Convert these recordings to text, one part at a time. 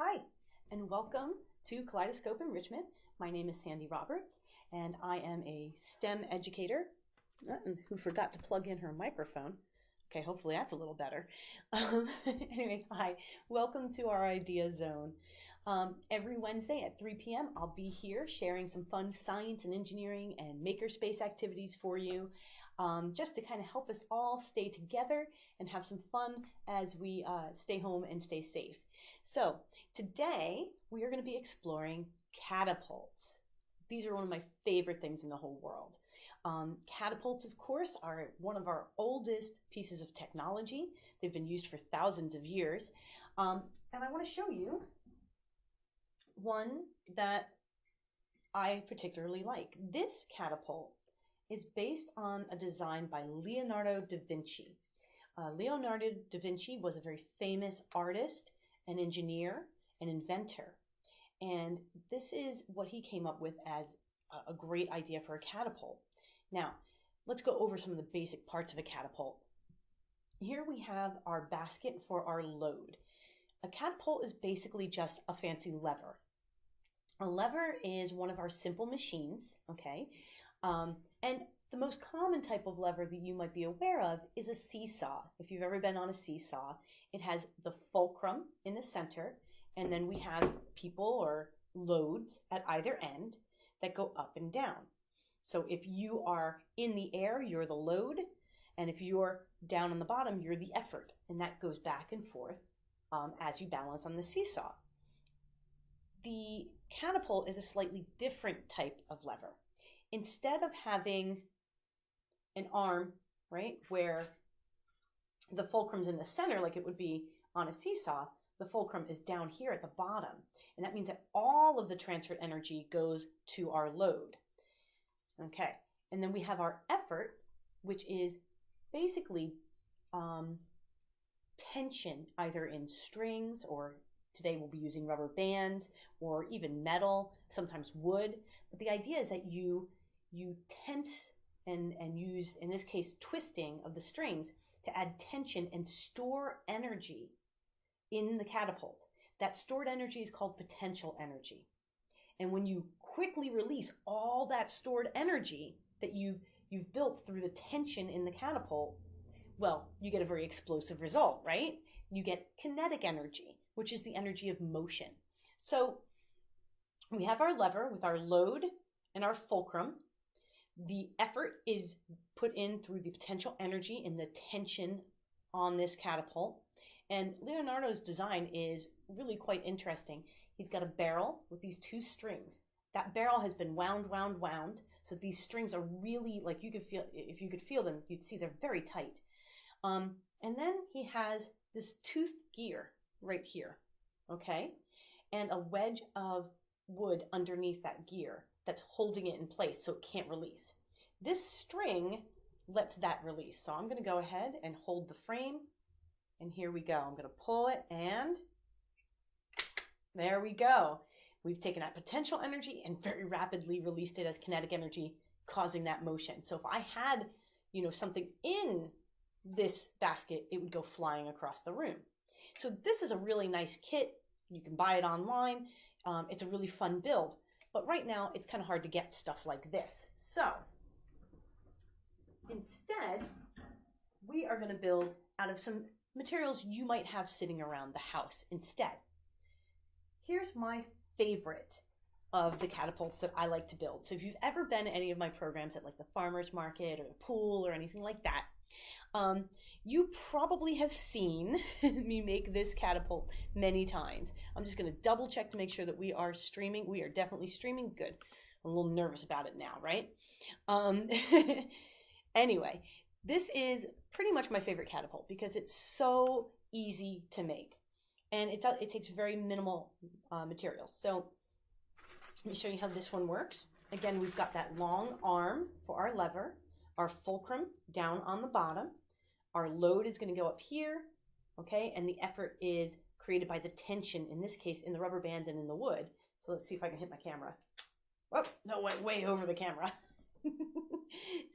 Hi, and welcome to Kaleidoscope Enrichment. My name is Sandy Roberts, and I am a STEM educator who forgot to plug in her microphone. Okay, hopefully that's a little better. Anyway, hi, welcome to our Idea Zone. Every Wednesday at 3 p.m., I'll be here sharing some fun science and engineering and makerspace activities for you, just to kind of help us all stay together and have some fun as we stay home and stay safe. So today we are going to be exploring catapults. These are one of my favorite things in the whole world. Catapults, of course, are one of our oldest pieces of technology. They've been used for thousands of years. And I want to show you one that I particularly like. This catapult is based on a design by Leonardo da Vinci. Leonardo da Vinci was a very famous artist, an engineer, an inventor. And this is what he came up with as a great idea for a catapult. Now, let's go over some of the basic parts of a catapult. Here we have our basket for our load. A catapult is basically just a fancy lever. A lever is one of our simple machines, okay? And the most common type of lever that you might be aware of is a seesaw. If you've ever been on a seesaw, it has the fulcrum in the center, and then we have people or loads at either end that go up and down. So if you are in the air, you're the load, and if you're down on the bottom, you're the effort, and that goes back and forth as you balance on the seesaw. The catapult is a slightly different type of lever. Instead of having an arm, right, where the fulcrum's in the center like it would be on a seesaw, the fulcrum is down here at the bottom. And that means that all of the transferred energy goes to our load. Okay, and then we have our effort, which is basically tension, either in strings, or today we'll be using rubber bands, or even metal, sometimes wood. But the idea is that you tense and use, in this case, twisting of the strings to add tension and store energy in the catapult. That stored energy is called potential energy. And when you quickly release all that stored energy that you've built through the tension in the catapult, well, you get a very explosive result, right? You get kinetic energy, which is the energy of motion. So we have our lever with our load and our fulcrum. The effort is put in through the potential energy and the tension on this catapult. And Leonardo's design is really quite interesting. He's got a barrel with these two strings. That barrel has been wound. So these strings are really, like, you could feel, if you could feel them, you'd see they're very tight. And then he has this toothed gear right here, okay? And a wedge of wood underneath that gear that's holding it in place so it can't release. This string lets that release. So I'm going to go ahead and hold the frame. And here we go. I'm going to pull it, and there we go. We've taken that potential energy and very rapidly released it as kinetic energy, causing that motion. So if I had, something in this basket, it would go flying across the room. So this is a really nice kit. You can buy it online. It's a really fun build. But right now, it's kind of hard to get stuff like this. So instead, we are going to build out of some materials you might have sitting around the house instead. Here's my favorite of the catapults that I like to build. So if you've ever been to any of my programs at like the farmer's market or the pool or anything like that, you probably have seen me make this catapult many times. I'm just going to double check to make sure that we are streaming. We are definitely streaming. Good. I'm a little nervous about it now, right? Anyway, this is pretty much my favorite catapult because it's so easy to make. And it takes very minimal materials. So let me show you how this one works. Again, we've got that long arm for our lever, our fulcrum down on the bottom. Our load is going to go up here, okay? And the effort is created by the tension, in this case, in the rubber bands and in the wood. So let's see if I can hit my camera. Oh, no, went way over the camera.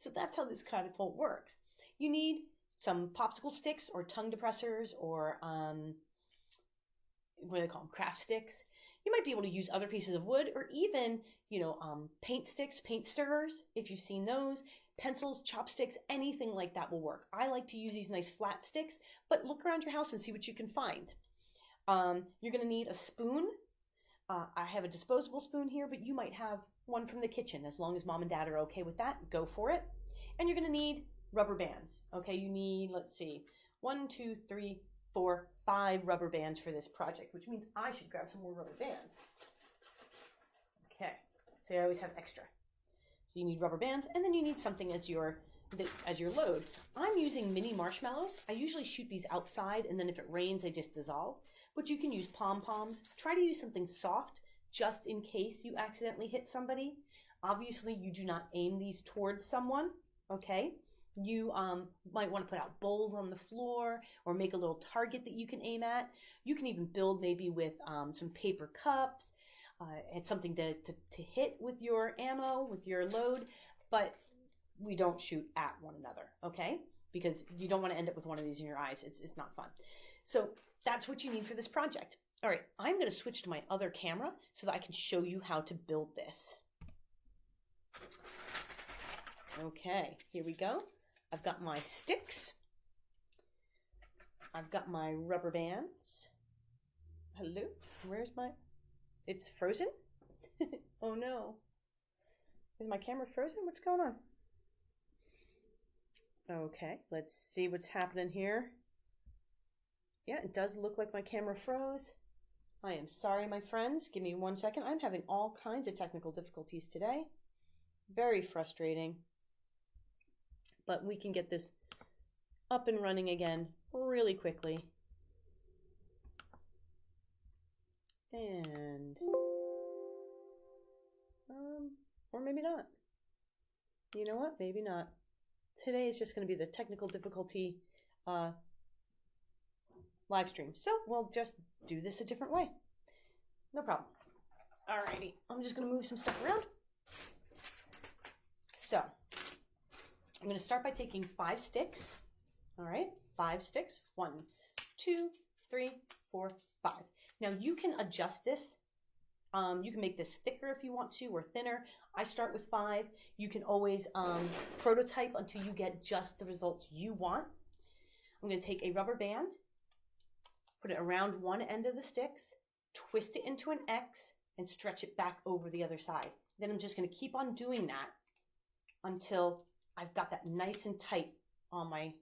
So that's how this catapult works. You need some popsicle sticks or tongue depressors or what do they call them, craft sticks. You might be able to use other pieces of wood, or even, paint sticks, paint stirrers, if you've seen those, pencils, chopsticks, anything like that will work. I like to use these nice flat sticks, but look around your house and see what you can find. You're going to need a spoon. I have a disposable spoon here, but you might have one from the kitchen. As long as mom and dad are okay with that, go for it. And you're going to need rubber bands. Okay, you need, let's see, 1, 2, 3, 4, 5 rubber bands for this project, which means I should grab some more rubber bands. Okay, so I always have extra. So you need rubber bands, and then you need something as your load. I'm using mini marshmallows. I usually shoot these outside, and then if it rains, they just dissolve. But you can use pom-poms. Try to use something soft, just in case you accidentally hit somebody. Obviously, you do not aim these towards someone, okay? You might want to put out bowls on the floor, or make a little target that you can aim at. You can even build maybe with some paper cups, and something to hit with your ammo, with your load, but we don't shoot at one another, okay? Because you don't want to end up with one of these in your eyes. It's not fun. So that's what you need for this project. All right, I'm going to switch to my other camera so that I can show you how to build this. Okay, here we go. I've got my sticks. I've got my rubber bands. Hello, where's my... It's frozen? Oh no. Is my camera frozen? What's going on? Okay, let's see what's happening here. Yeah, it does look like my camera froze. I am sorry, my friends. Give me 1 second. I'm having all kinds of technical difficulties today. Very frustrating. But we can get this up and running again really quickly. And, or maybe not. You know what? Maybe not. Today is just going to be the technical difficulty live stream. So we'll just do this a different way. No problem. Alrighty, I'm just going to move some stuff around. So I'm going to start by taking 5 sticks. All right, 5 sticks. 1, 2, 3, 4, 5. Now you can adjust this. You can make this thicker if you want to, or thinner. I start with 5. You can always prototype until you get just the results you want. I'm going to take a rubber band, put it around one end of the sticks, twist it into an X, and stretch it back over the other side. Then I'm just going to keep on doing that until I've got that nice and tight on my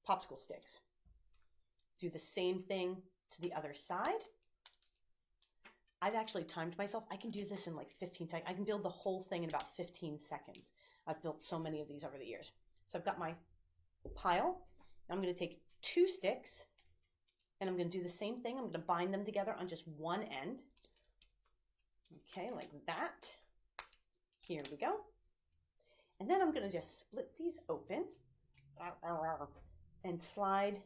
popsicle sticks. Do the same thing to the other side. I've actually timed myself. I can do this in like 15 seconds. I can build the whole thing in about 15 seconds. I've built so many of these over the years. So I've got my pile. I'm going to take 2 sticks, and I'm going to do the same thing. I'm going to bind them together on just one end. Okay, like that. Here we go. And then I'm going to just split these open and slide.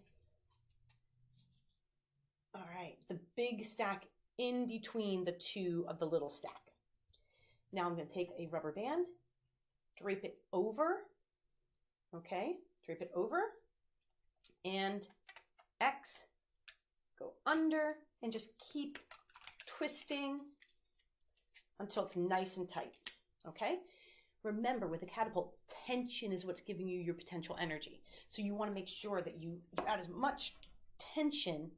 All right, the big stack in between the 2 of the little stack. Now I'm going to take a rubber band, drape it over, okay, drape it over, and X, go under, and just keep twisting until it's nice and tight, okay? Remember, with a catapult, tension is what's giving you your potential energy. So you want to make sure that you add as much tension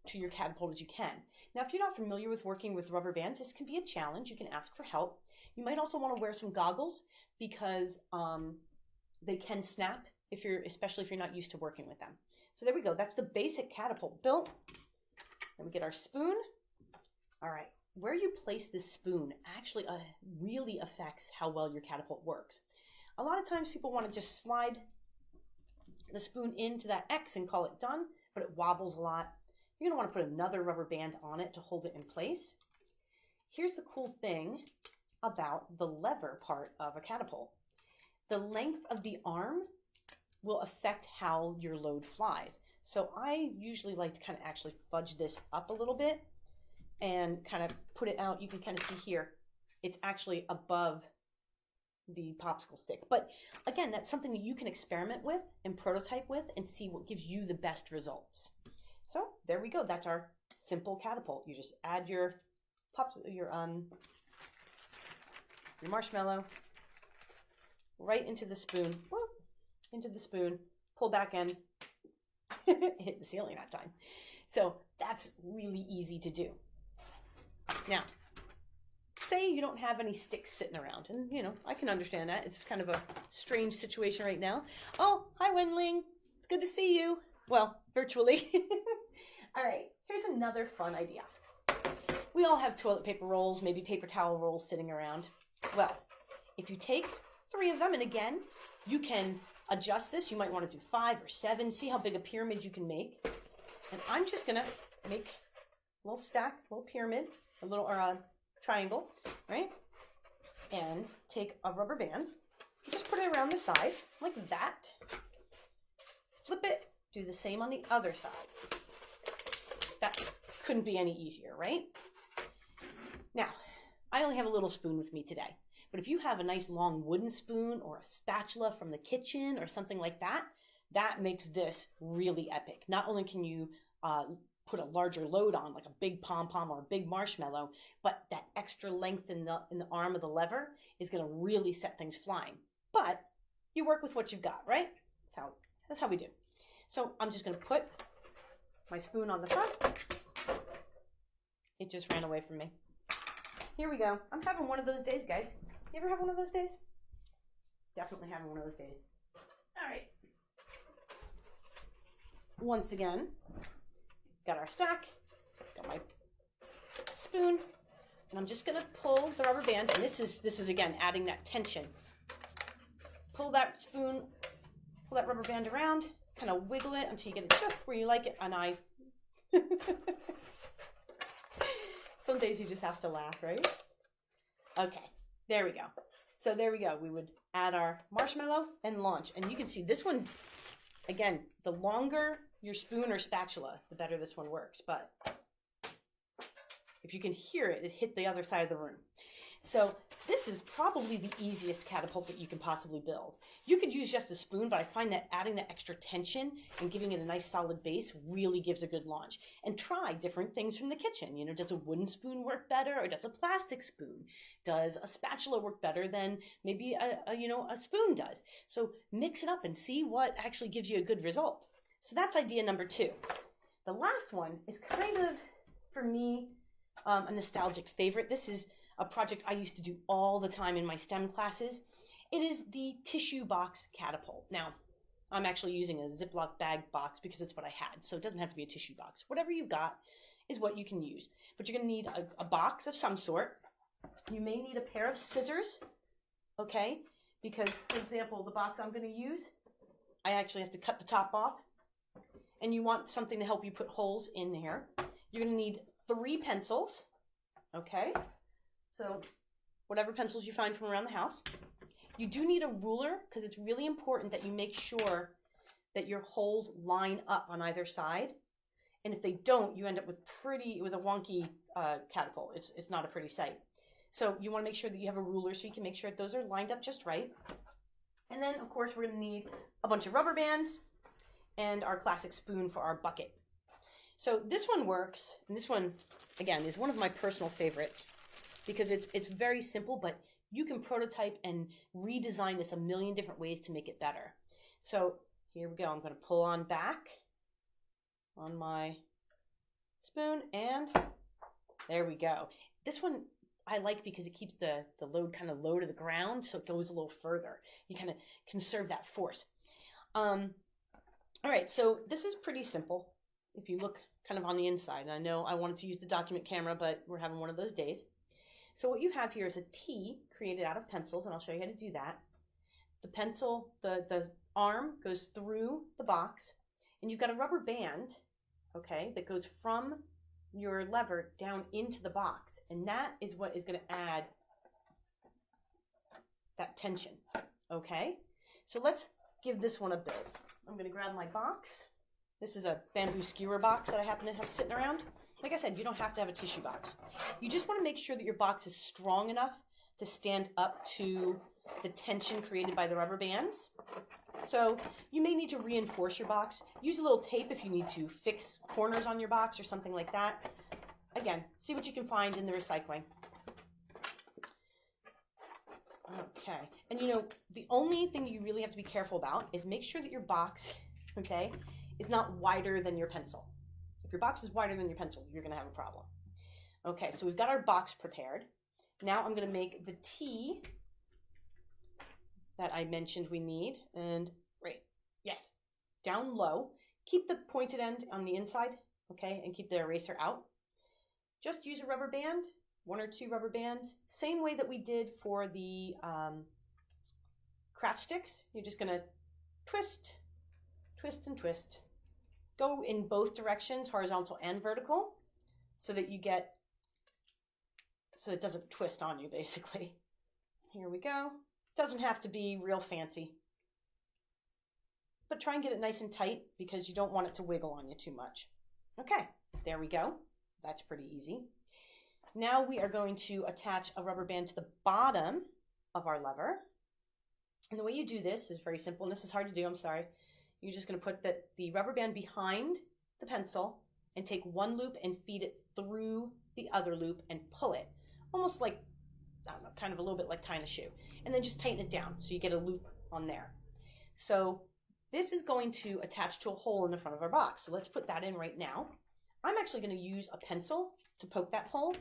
to your catapult as you can. Now, if you're not familiar with working with rubber bands, this can be a challenge. You can ask for help. You might also want to wear some goggles because they can snap, especially if you're not used to working with them. So there we go. That's the basic catapult built. Then we get our spoon. All right. Where you place this spoon actually really affects how well your catapult works. A lot of times people want to just slide the spoon into that X and call it done, but it wobbles a lot. You're going to want to put another rubber band on it to hold it in place. Here's the cool thing about the lever part of a catapult. The length of the arm will affect how your load flies. So I usually like to kind of actually fudge this up a little bit and kind of put it out. You can kind of see here, it's actually above the popsicle stick. But again, that's something that you can experiment with and prototype with and see what gives you the best results. So there we go. That's our simple catapult. You just add your marshmallow right into the spoon, pull back in, hit the ceiling that time. So that's really easy to do. Now, say you don't have any sticks sitting around, and I can understand that. It's kind of a strange situation right now. Oh, hi Wenling, it's good to see you. Well, virtually. All right, here's another fun idea. We all have toilet paper rolls, maybe paper towel rolls sitting around. Well, if you take 3 of them, and again, you can adjust this. You might want to do 5 or 7. See how big a pyramid you can make. And I'm just gonna make a little stack, a little pyramid, a triangle, right? And take a rubber band, just put it around the side like that. Flip it, do the same on the other side. That couldn't be any easier, right? Now, I only have a little spoon with me today, but if you have a nice long wooden spoon or a spatula from the kitchen or something like that, that makes this really epic. Not only can you put a larger load on, like a big pom-pom or a big marshmallow, but that extra length in the arm of the lever is going to really set things flying. But you work with what you've got, right? That's how we do. So I'm just going to put my spoon on the front. It just ran away from me. Here we go. I'm having one of those days, guys. You ever have one of those days? Definitely having one of those days. All right. Once again, got our stack, got my spoon, and I'm just gonna pull the rubber band, and this is again adding that tension. Pull that spoon, pull that rubber band around, kind of wiggle it until you get it just where you like it, and some days you just have to laugh, right? Okay, there we go. So there we go. We would add our marshmallow and launch, and you can see this one, again, the longer your spoon or spatula, the better this one works. But if you can hear it, it hit the other side of the room. So this is probably the easiest catapult that you can possibly build. You could use just a spoon, but I find that adding the extra tension and giving it a nice solid base really gives a good launch. And try different things from the kitchen. Does a wooden spoon work better, or does a plastic spoon? Does a spatula work better than maybe a spoon does? So mix it up and see what actually gives you a good result. So that's idea number 2. The last one is kind of, for me, a nostalgic favorite. This is a project I used to do all the time in my STEM classes. It is the tissue box catapult. Now, I'm actually using a Ziploc bag box because it's what I had, so it doesn't have to be a tissue box. Whatever you've got is what you can use. But you're going to need a box of some sort. You may need a pair of scissors, okay? Because, for example, the box I'm going to use, I actually have to cut the top off. And you want something to help you put holes in there. You're going to need 3 pencils, okay? So whatever pencils you find from around the house. You do need a ruler because it's really important that you make sure that your holes line up on either side. And if they don't, you end up with a wonky catapult. It's not a pretty sight. So you want to make sure that you have a ruler so you can make sure that those are lined up just right. And then, of course, we're going to need a bunch of rubber bands and our classic spoon for our bucket. So this one works, and this one, again, is one of my personal favorites because it's very simple, but you can prototype and redesign this a million different ways to make it better. So here we go. I'm going to pull on back on my spoon, and there we go. This one I like because it keeps the load kind of low to the ground, so it goes a little further. You kind of conserve that force. All right, so this is pretty simple if you look kind of on the inside. And I know I wanted to use the document camera, but we're having one of those days. So what you have here is a T created out of pencils, and I'll show you how to do that. The pencil, the arm goes through the box, and you've got a rubber band, okay, that goes from your lever down into the box, and that is what is going to add that tension, okay? So let's give this one a build. I'm going to grab my box. This is a bamboo skewer box that I happen to have sitting around. Like I said, you don't have to have a tissue box. You just want to make sure that your box is strong enough to stand up to the tension created by the rubber bands. So you may need to reinforce your box. Use a little tape if you need to fix corners on your box or something like that. Again, see what you can find in the recycling. Okay, and you know, the only thing you really have to be careful about is make sure that your box, okay, is not wider than your pencil. If your box is wider than your pencil, you're gonna have a problem. Okay, so we've got our box prepared. Now I'm gonna make the T that I mentioned we need, and right, yes, down low. Keep the pointed end on the inside, okay, and keep the eraser out. Just use a rubber band, 1 or 2 rubber bands, same way that we did for the craft sticks. You're just gonna twist, twist, and twist. Go in both directions, horizontal and vertical, so that you get, so it doesn't twist on you, basically. Here we go. Doesn't have to be real fancy, but try and get it nice and tight because you don't want it to wiggle on you too much. Okay, there we go. That's pretty easy. Now we are going to attach a rubber band to the bottom of our lever. And the way you do this is very simple, and this is hard to do, I'm sorry. You're just going to put the rubber band behind the pencil and take one loop and feed it through the other loop and pull it. Almost like, I don't know, kind of a little bit like tying a shoe. And then just tighten it down so you get a loop on there. So this is going to attach to a hole in the front of our box. So let's put that in right now. I'm actually going to use a pencil to poke that hole.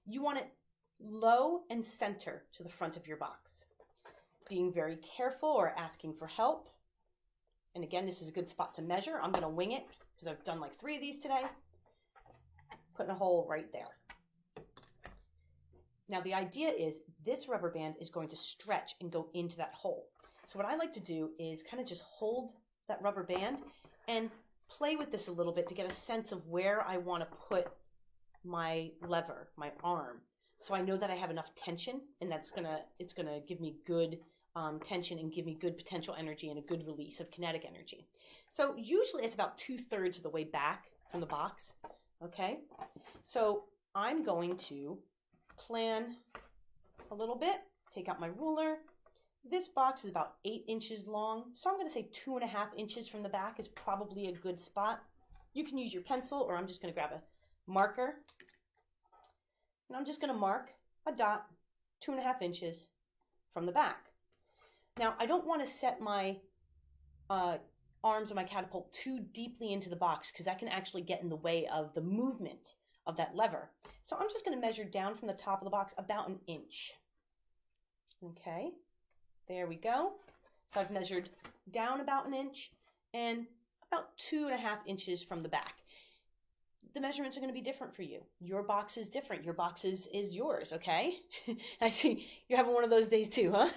You want it low and center to the front of your box. Being very careful or asking for help. And again, this is a good spot to measure. I'm going to wing it because I've done like 3 of these today. Putting a hole right there. Now the idea is this rubber band is going to stretch and go into that hole. So what I like to do is kind of just hold that rubber band and play with this a little bit to get a sense of where I want to put my lever, my arm. So I know that I have enough tension, and it's gonna give me good tension and give me good potential energy and a good release of kinetic energy. So usually it's about 2/3 of the way back from the box. Okay, so I'm going to plan a little bit, take out my ruler. This box is about 8 inches long, so I'm going to say 2.5 inches from the back is probably a good spot. You can use your pencil, or I'm just going to grab a marker, and I'm just going to mark a dot 2.5 inches from the back. Now, I don't want to set my arms of my catapult too deeply into the box because that can actually get in the way of the movement of that lever. So I'm just going to measure down from the top of the box about 1 inch. Okay, there we go. So I've measured down about 1 inch and about 2.5 inches from the back. The measurements are going to be different for you. Your box is different. Your box is yours, okay? I see you're having one of those days too, huh?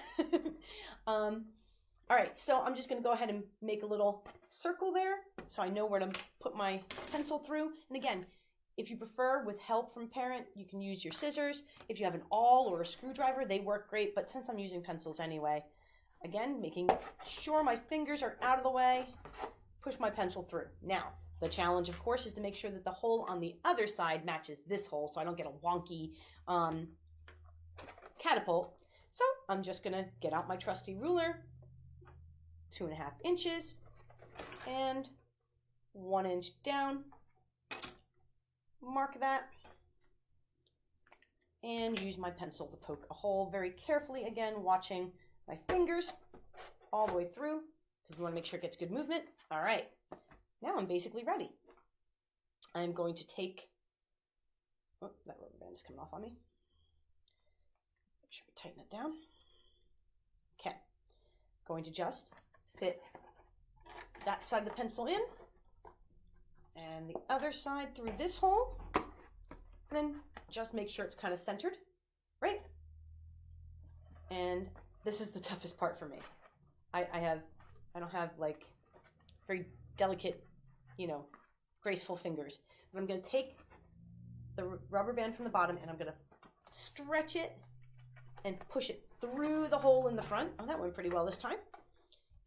All right, so I'm just going to go ahead and make a little circle there so I know where to put my pencil through. And again, if you prefer with help from a parent, you can use your scissors. If you have an awl or a screwdriver, they work great, but since I'm using pencils anyway, again, making sure my fingers are out of the way, push my pencil through. Now, the challenge, of course, is to make sure that the hole on the other side matches this hole so I don't get a wonky catapult. So I'm just going to get out my trusty ruler, 2.5 inches, and 1 inch down. Mark that, and use my pencil to poke a hole very carefully, again, watching my fingers all the way through, because we want to make sure it gets good movement. All right, now I'm basically ready. I'm going to take, oh, that rubber band is coming off on me. Make sure we tighten it down. Okay, going to just fit that side of the pencil in, and the other side through this hole, and then just make sure it's kind of centered, right? And this is the toughest part for me. I don't have like very delicate, graceful fingers. But I'm going to take the rubber band from the bottom and I'm going to stretch it and push it through the hole in the front. Oh, that went pretty well this time.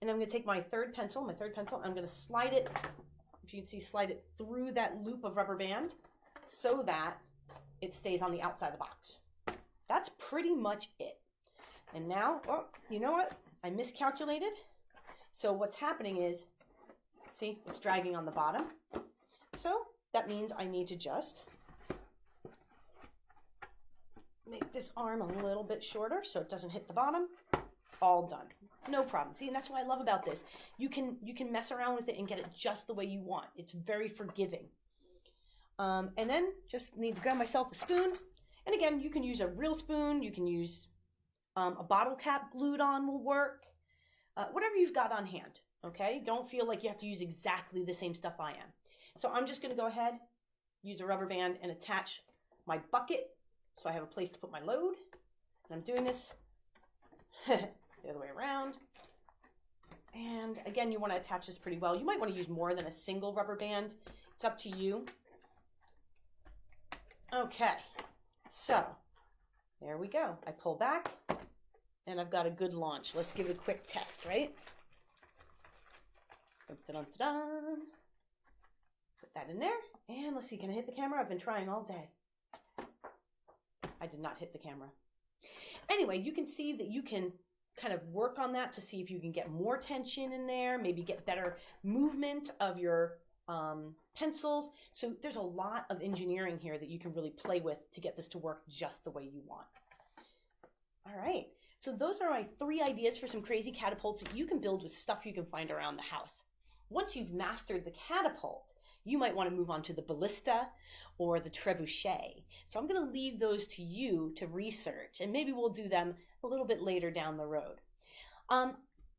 And I'm going to take my third pencil, I'm going to slide it, if you can see, slide it through that loop of rubber band so that it stays on the outside of the box. That's pretty much it. And now, oh, you know what? I miscalculated. So what's happening is, see, it's dragging on the bottom. So that means I need to just make this arm a little bit shorter so it doesn't hit the bottom. All done. No problem. See, and that's what I love about this. You can mess around with it and get it just the way you want. It's very forgiving. And then just need to grab myself a spoon. And again, you can use a real spoon. You can use a bottle cap glued on will work. Whatever you've got on hand, okay? Don't feel like you have to use exactly the same stuff I am. So I'm just going to go ahead, use a rubber band, and attach my bucket so I have a place to put my load. And I'm doing this the other way around. And again, you want to attach this pretty well. You might want to use more than a single rubber band. It's up to you. Okay, so there we go. I pull back and I've got a good launch. Let's give it a quick test, right? Dun-dun-dun-dun. Put that in there. And let's see, can I hit the camera? I've been trying all day. I did not hit the camera. Anyway, you can see that you can kind of work on that to see if you can get more tension in there, maybe get better movement of your pencils. So there's a lot of engineering here that you can really play with to get this to work just the way you want. All right, so those are my 3 ideas for some crazy catapults that you can build with stuff you can find around the house. Once you've mastered the catapult, you might want to move on to the ballista or the trebuchet. So I'm going to leave those to you to research, and maybe we'll do them a little bit later down the road.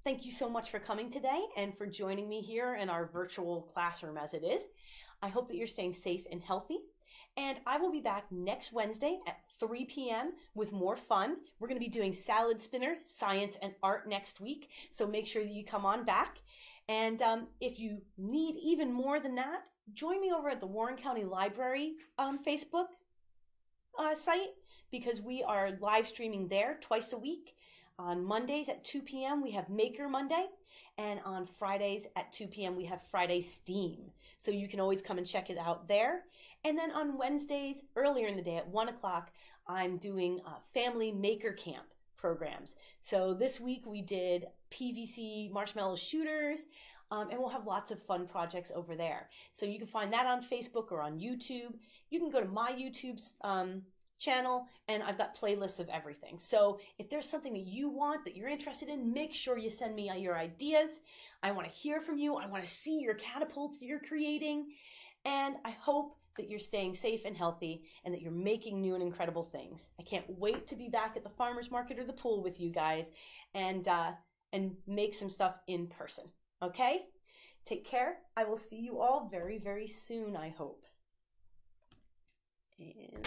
Thank you so much for coming today and for joining me here in our virtual classroom as it is. I hope that you're staying safe and healthy. And I will be back next Wednesday at 3 p.m. with more fun. We're going to be doing salad spinner, science, and art next week. So make sure that you come on back. And if you need even more than that, join me over at the Warren County Library Facebook site, because we are live streaming there twice a week. On Mondays at 2 p.m. we have Maker Monday, and on Fridays at 2 p.m. we have Friday Steam. So you can always come and check it out there. And then on Wednesdays, earlier in the day at 1 o'clock, I'm doing family maker camp programs. So this week we did PVC marshmallow shooters, and we'll have lots of fun projects over there. So you can find that on Facebook or on YouTube. You can go to my YouTube's channel, and I've got playlists of everything. So if there's something that you want, that you're interested in, make sure you send me your ideas. I want to hear from you. I want to see your catapults that you're creating. And I hope that you're staying safe and healthy and that you're making new and incredible things. I can't wait to be back at the farmer's market or the pool with you guys and make some stuff in person. Okay? Take care. I will see you all very, very soon, I hope. And